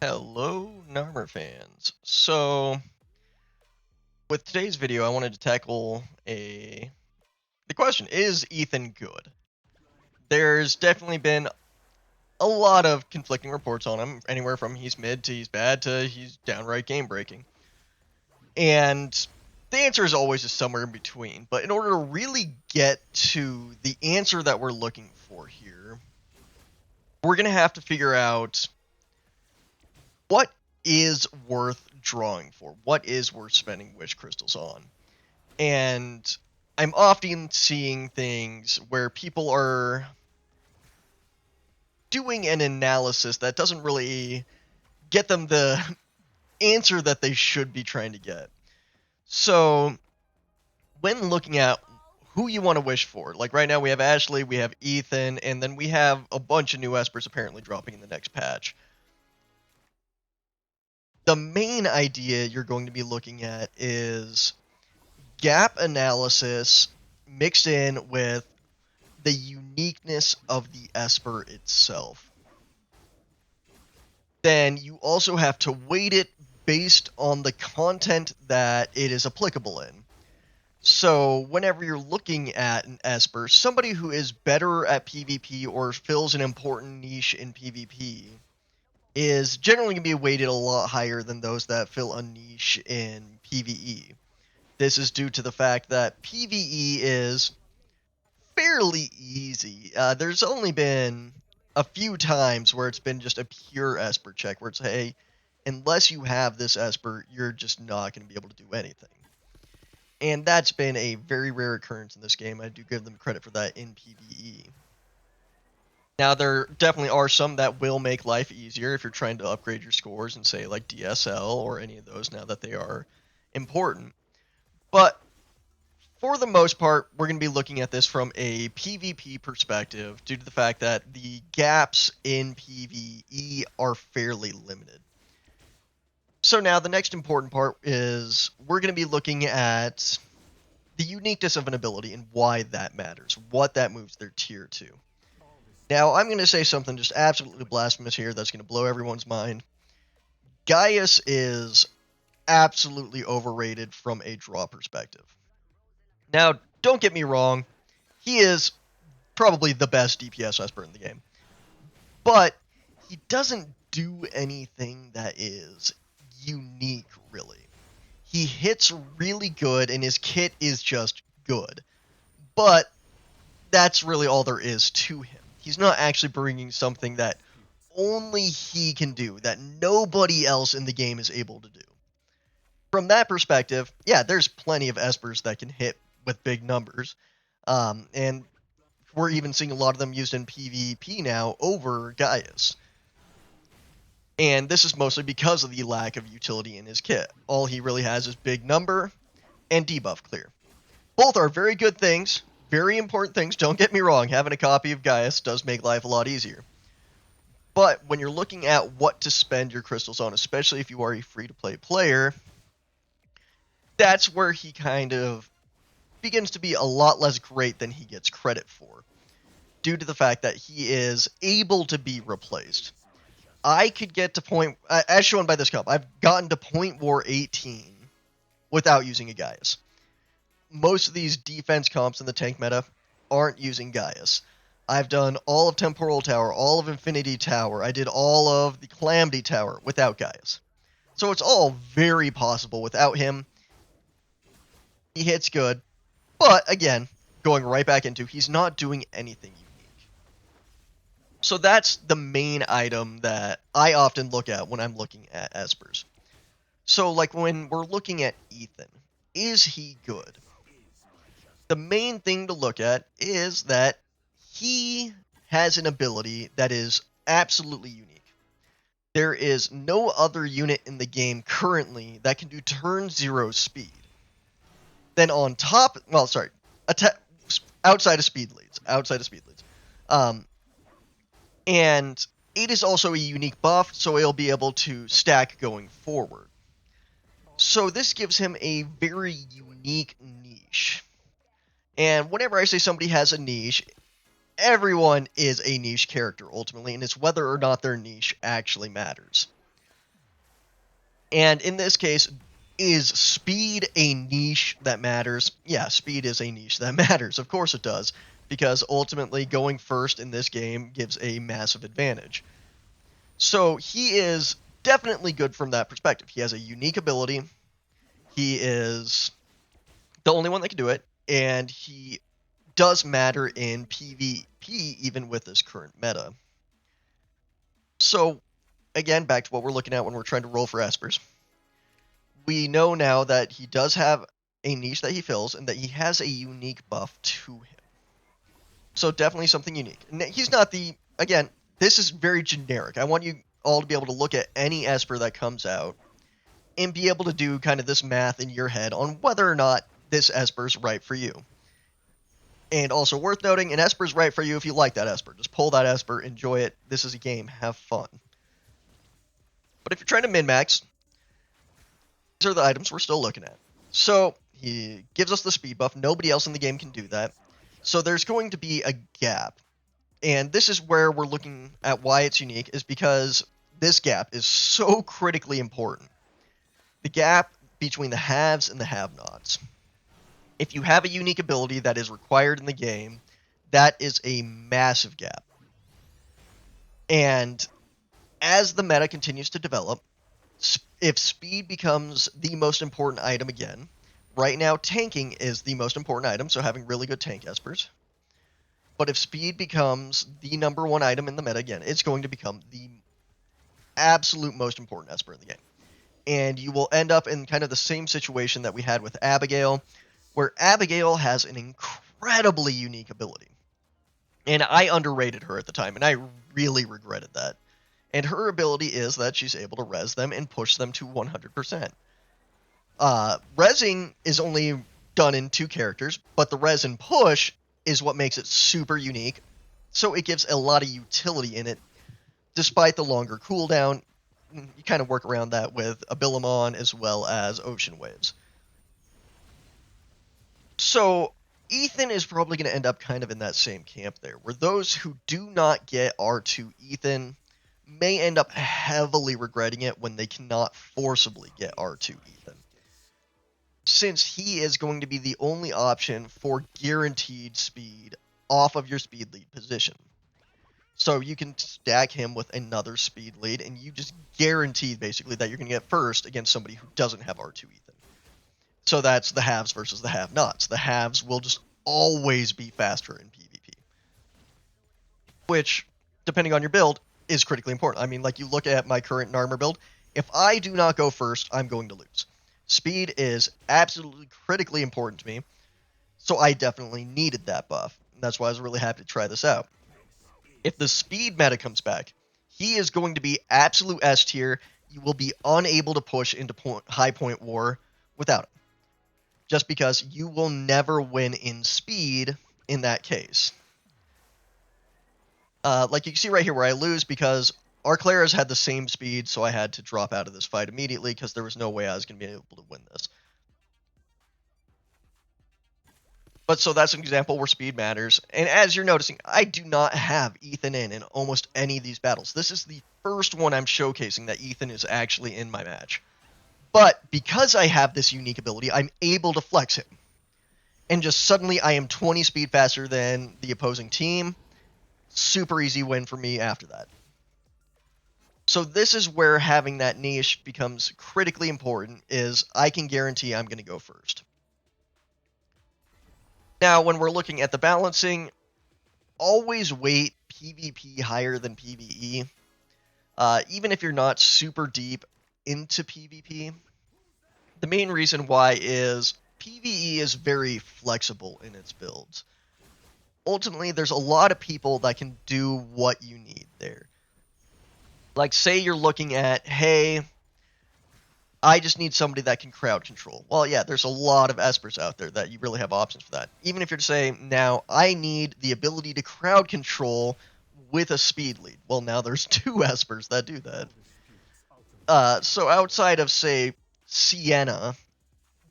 Hello, Narmer fans. So, with today's video, I wanted to tackle the question: is Ethan good? There's definitely been a lot of conflicting reports on him, anywhere from he's mid to he's bad to he's downright game breaking. And the answer is always just somewhere in between. But in order to really get to the answer that we're looking for here, we're going to have to figure out what is worth drawing for, what is worth spending wish crystals on. And I'm often seeing things where people are doing an analysis that doesn't really get them the answer that they should be trying to get. So, when looking at who you want to wish for, like right now we have Ashley, we have Ethan, and then we have a bunch of new espers apparently dropping in the next patch. The main idea you're going to be looking at is gap analysis mixed in with the uniqueness of the esper itself. Then you also have to weight it based on the content that it is applicable in. So whenever you're looking at an esper, somebody who is better at PvP or fills an important niche in PvP is generally going to be weighted a lot higher than those that fill a niche in PvE. This is due to the fact that PvE is fairly easy. There's only been a few times where it's been just a pure Esper check, where it's, hey, unless you have this Esper, you're just not going to be able to do anything. And that's been a very rare occurrence in this game. I do give them credit for that in PvE. Now, there definitely are some that will make life easier if you're trying to upgrade your scores and say, like, DSL or any of those now that they are important. But for the most part, we're going to be looking at this from a PvP perspective due to the fact that the gaps in PvE are fairly limited. So now the next important part is we're going to be looking at the uniqueness of an ability and why that matters, what that moves their tier to. Now, I'm going to say something just absolutely blasphemous here that's going to blow everyone's mind. Gaius is absolutely overrated from a draw perspective. Now, don't get me wrong, he is probably the best DPS Esper in the game. But he doesn't do anything that is unique, really. He hits really good, and his kit is just good. But that's really all there is to him. He's not actually bringing something that only he can do, that nobody else in the game is able to do. From that perspective, yeah, there's plenty of espers that can hit with big numbers. And we're even seeing a lot of them used in PvP now over Gaius. And this is mostly because of the lack of utility in his kit. All he really has is big number and debuff clear. Both are very good things, very important things. Don't get me wrong, having a copy of Gaius does make life a lot easier. But when you're looking at what to spend your crystals on, especially if you are a free-to-play player, that's where he kind of begins to be a lot less great than he gets credit for, due to the fact that he is able to be replaced. I could get to point, as shown by this comp, I've gotten to point war 18 without using a Gaius. Most of these defense comps in the tank meta aren't using Gaius. I've done all of Temporal Tower, all of Infinity Tower, I did all of the Calamity Tower without Gaius. So it's all very possible without him. He hits good, but again, going right back into, he's not doing anything unique. So that's the main item that I often look at when I'm looking at espers. So like when we're looking at Ethan, is he good? The main thing to look at is that he has an ability that is absolutely unique. There is no other unit in the game currently that can do turn 0 speed. Then on top, well, sorry, outside of speed leads. And it is also a unique buff, so it'll be able to stack going forward. So this gives him a very unique niche. And whenever I say somebody has a niche, everyone is a niche character ultimately, and it's whether or not their niche actually matters. And in this case, is speed a niche that matters? Yeah, speed is a niche that matters. Of course it does, because ultimately going first in this game gives a massive advantage. So he is definitely good from that perspective. He has a unique ability. He is the only one that can do it, and he does matter in PvP even with this current meta. So again, back to what we're looking at when we're trying to roll for espers. We know now that he does have a niche that he fills and that he has a unique buff to him. So definitely something unique. And he's not the, again, this is very generic. I want you all to be able to look at any esper that comes out and be able to do kind of this math in your head on whether or not this esper is right for you. And also worth noting, an esper is right for you if you like that esper. Just pull that esper, enjoy it. This is a game, have fun. But if you're trying to min-max, these are the items we're still looking at. So he gives us the speed buff. Nobody else in the game can do that. So there's going to be a gap. And this is where we're looking at why it's unique, is because this gap is so critically important. The gap between the haves and the have-nots. If you have a unique ability that is required in the game, that is a massive gap. And as the meta continues to develop, if speed becomes the most important item again, right now tanking is the most important item, so having really good tank espers. But if speed becomes the number one item in the meta again, it's going to become the absolute most important esper in the game. And you will end up in kind of the same situation that we had with Abigail, where Abigail has an incredibly unique ability. And I underrated her at the time, and I really regretted that. And her ability is that she's able to res them and push them to 100%. Resing is only done in 2 characters, but the res and push is what makes it super unique. So it gives a lot of utility in it, despite the longer cooldown. You kind of work around that with Abilamon as well as Ocean Waves. So Ethan is probably going to end up kind of in that same camp there, where those who do not get R2 Ethan may end up heavily regretting it when they cannot forcibly get R2 Ethan, since he is going to be the only option for guaranteed speed off of your speed lead position. So you can stack him with another speed lead, and you just guarantee basically that you're going to get first against somebody who doesn't have R2 Ethan. So that's the haves versus the have-nots. The haves will just always be faster in PvP, which, depending on your build, is critically important. I mean, like, you look at my current Narmer build, if I do not go first, I'm going to lose. Speed is absolutely critically important to me, so I definitely needed that buff. That's why I was really happy to try this out. If the speed meta comes back, he is going to be absolute S tier. You will be unable to push into high point war without him, just because you will never win in speed in that case. Like you can see right here where I lose because Arclera's had the same speed, so I had to drop out of this fight immediately because there was no way I was going to be able to win this. But so that's an example where speed matters. And as you're noticing, I do not have Ethan in almost any of these battles. This is the first one I'm showcasing that Ethan is actually in my match. But because I have this unique ability, I'm able to flex him. And just suddenly I am 20 speed faster than the opposing team. Super easy win for me after that. So this is where having that niche becomes critically important, is I can guarantee I'm going to go first. Now, when we're looking at the balancing, always weight PvP higher than PvE. Even if you're not super deep into PvP. The main reason why is PvE is very flexible in its builds. Ultimately, there's a lot of people that can do what you need there. Like, say you're looking at, hey, I just need somebody that can crowd control. Well, yeah, there's a lot of espers out there that you really have options for that. Even if you're to say, now, I need the ability to crowd control with a speed lead. Well, now there's 2 espers that do that. So outside of, say, Sienna,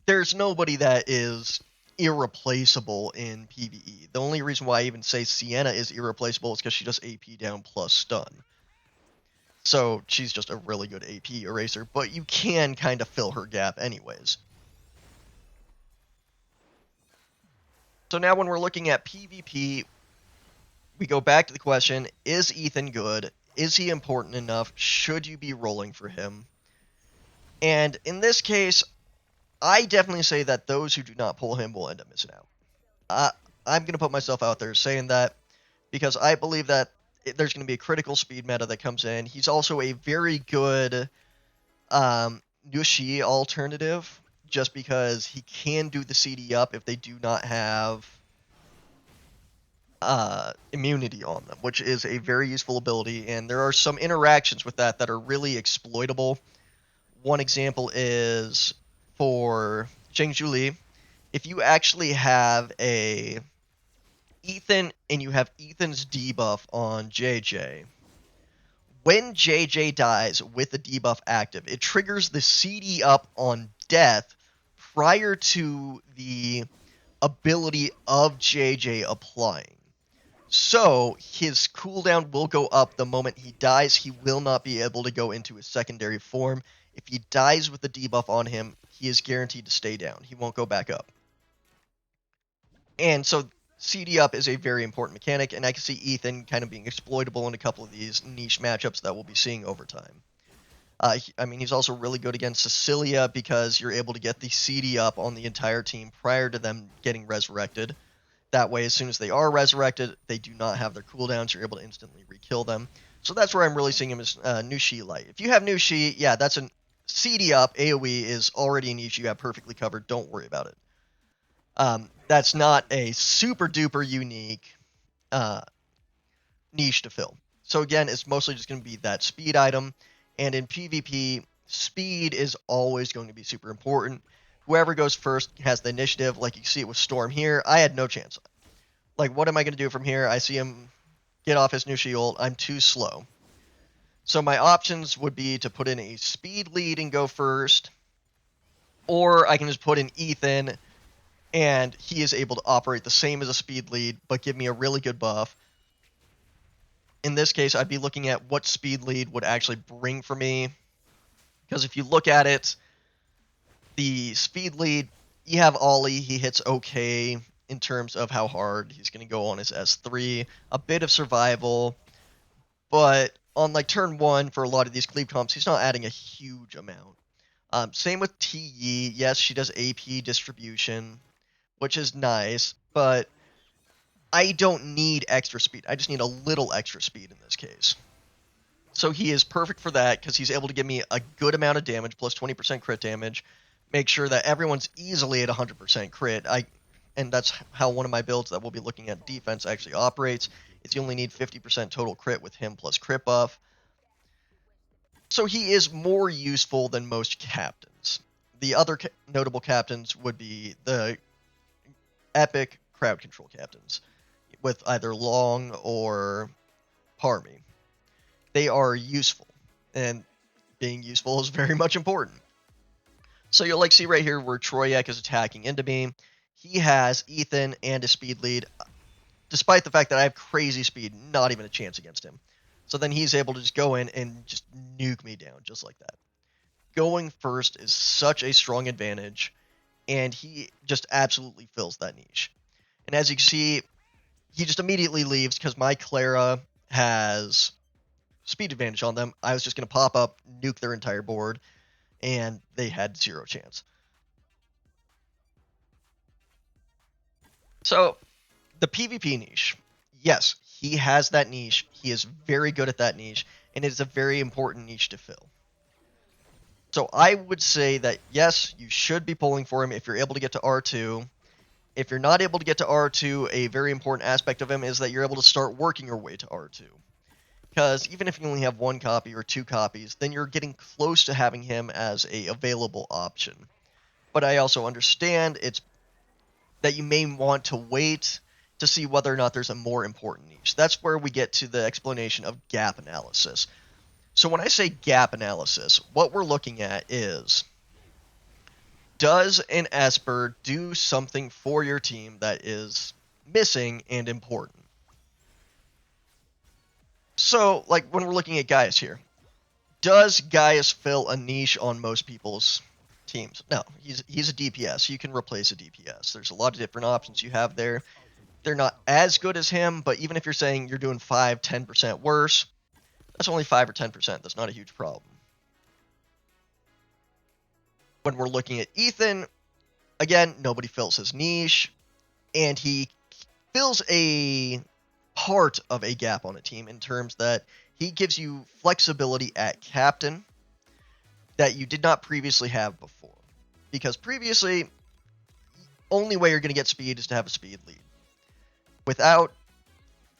there's nobody that is irreplaceable in PvE. The only reason why I even say Sienna is irreplaceable is because she does AP down plus stun. So she's just a really good AP eraser, but you can kind of fill her gap anyways. So now when we're looking at PvP, we go back to the question, is Ethan good? Is he important enough? Should you be rolling for him? And in this case, I definitely say that those who do not pull him will end up missing out. I'm going to put myself out there saying that because I believe that there's going to be a critical speed meta that comes in. He's also a very good Nushi alternative just because he can do the CD up if they do not have immunity on them, which is a very useful ability, and there are some interactions with that that are really exploitable. One example is for Zhengzhu Li. If you actually have a Ethan and you have Ethan's debuff on JJ, when JJ dies with the debuff active, it triggers the CD up on death prior to the ability of JJ applying. So his cooldown will go up the moment he dies. He will not be able to go into his secondary form. If he dies with the debuff on him, he is guaranteed to stay down. He won't go back up. And so CD up is a very important mechanic, and I can see Ethan kind of being exploitable in a couple of these niche matchups that we'll be seeing over time. I mean, he's also really good against Cecilia because you're able to get the CD up on the entire team prior to them getting resurrected. That way, as soon as they are resurrected, they do not have their cooldowns. You're able to instantly re-kill them. So that's where I'm really seeing him as Nushi light. If you have Nushi, yeah, that's a CD up. AoE is already a niche you have perfectly covered. Don't worry about it. That's not a super duper unique niche to fill. So again, it's mostly just going to be that speed item. And in PvP, speed is always going to be super important. Whoever goes first has the initiative. Like you see it with Storm here. I had no chance. Like, what am I going to do from here? I see him get off his Nushi ult. I'm too slow. So my options would be to put in a speed lead and go first. Or I can just put in Ethan, and he is able to operate the same as a speed lead, but give me a really good buff. In this case, I'd be looking at what speed lead would actually bring for me. Because if you look at it, the speed lead, you have Ollie, he hits okay in terms of how hard he's going to go on his S3. A bit of survival, but on like turn 1 for a lot of these cleave comps, he's not adding a huge amount. Same with T. Yes, she does AP distribution, which is nice, but I don't need extra speed. I just need a little extra speed in this case. So he is perfect for that because he's able to give me a good amount of damage, plus 20% crit damage, make sure that everyone's easily at 100% crit. And that's how one of my builds that we'll be looking at defense actually operates. Is you only need 50% total crit with him plus crit buff. So he is more useful than most captains. The other notable captains would be the epic crowd control captains with either Long or Parmy. They are useful, and being useful is very much important. So you'll like see right here where Troyak is attacking into me. He has Ethan and a speed lead, despite the fact that I have crazy speed, not even a chance against him. So then he's able to just go in and just nuke me down just like that. Going first is such a strong advantage, and he just absolutely fills that niche. And as you can see, he just immediately leaves because my Clara has speed advantage on them. I was just going to pop up, nuke their entire board, and they had zero chance. So, the PvP niche. Yes, he has that niche. He is very good at that niche, and it is a very important niche to fill. So I would say that, yes, you should be pulling for him if you're able to get to R2. If you're not able to get to R2, a very important aspect of him is that you're able to start working your way to R2. Because even if you only have 1 copy or 2 copies, then you're getting close to having him as a available option. But I also understand it's that you may want to wait to see whether or not there's a more important niche. That's where we get to the explanation of gap analysis. So when I say gap analysis, what we're looking at is, does an Esper do something for your team that is missing and important? So, like, when we're looking at Gaius here, Does Gaius fill a niche on most people's teams? No, he's a DPS. You can replace a DPS. There's a lot of different options you have there. They're not as good as him, but even if you're saying you're doing 5-10% worse, that's only 5 or 10%. That's not a huge problem. When we're looking at Ethan, again, nobody fills his niche, and he fills a part of a gap on a team in terms that he gives you flexibility at captain that you did not previously have before. Because previously, only way you're going to get speed is to have a speed lead. Without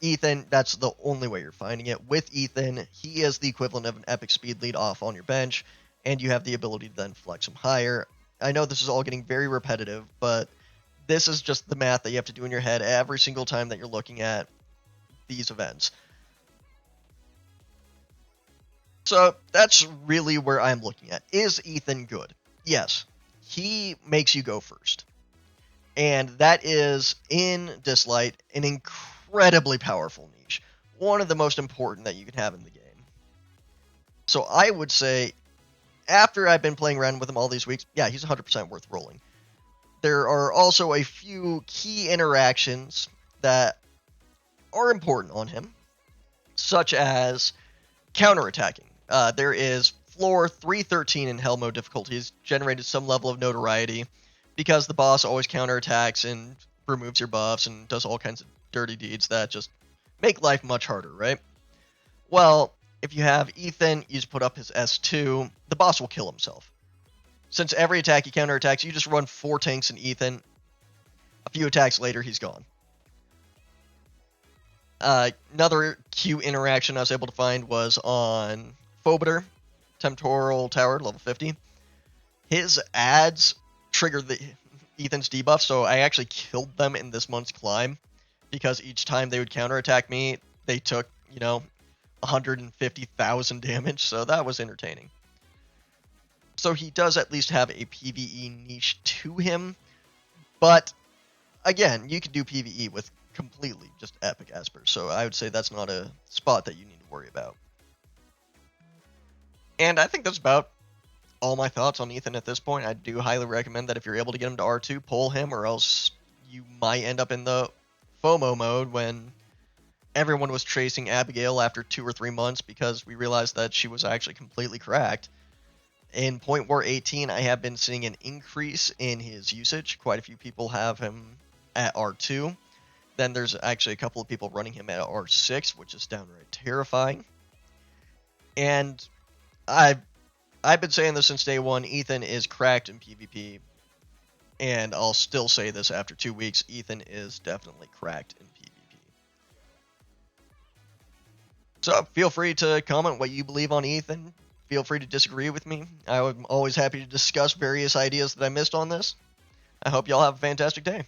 Ethan, that's the only way you're finding it. With Ethan, he is the equivalent of an epic speed lead off on your bench, and you have the ability to then flex him higher. I know this is all getting very repetitive, but this is just the math that you have to do in your head every single time that you're looking at these events. So that's really where I'm looking at. Is Ethan good? Yes. He makes you go first. And that is, in Dislight, an incredibly powerful niche. One of the most important that you can have in the game. So I would say, after I've been playing around with him all these weeks, yeah, he's 100% worth rolling. There are also a few key interactions that are important on him, such as counterattacking. There is floor 313 in Hell mode difficulty has generated some level of notoriety because the boss always counterattacks and removes your buffs and does all kinds of dirty deeds that just make life much harder, right? Well, if you have Ethan, you just put up his S2, the boss will kill himself. Since every attack he counterattacks, you just run 4 tanks in Ethan. A few attacks later, he's gone. Another cute interaction I was able to find was on Phobiter, Temporal Tower, level 50. His ads triggered Ethan's debuff, so I actually killed them in this month's climb, because each time they would counterattack me, they took, 150,000 damage, so that was entertaining. So he does at least have a PvE niche to him, but again, you can do PvE with completely just epic espers, so I would say that's not a spot that you need to worry about. And I think that's about all my thoughts on Ethan at this point. I do highly recommend that if you're able to get him to R2, pull him, or else you might end up in the FOMO mode when everyone was chasing Abigail after 2 or 3 months because we realized that she was actually completely cracked. In Point War 18, I have been seeing an increase in his usage. Quite a few people have him at R2. Then there's actually a couple of people running him at R6, which is downright terrifying. And I've been saying this since day one, Ethan is cracked in PvP. And I'll still say this after 2 weeks, Ethan is definitely cracked in PvP. So feel free to comment what you believe on Ethan. Feel free to disagree with me. I'm always happy to discuss various ideas that I missed on this. I hope y'all have a fantastic day.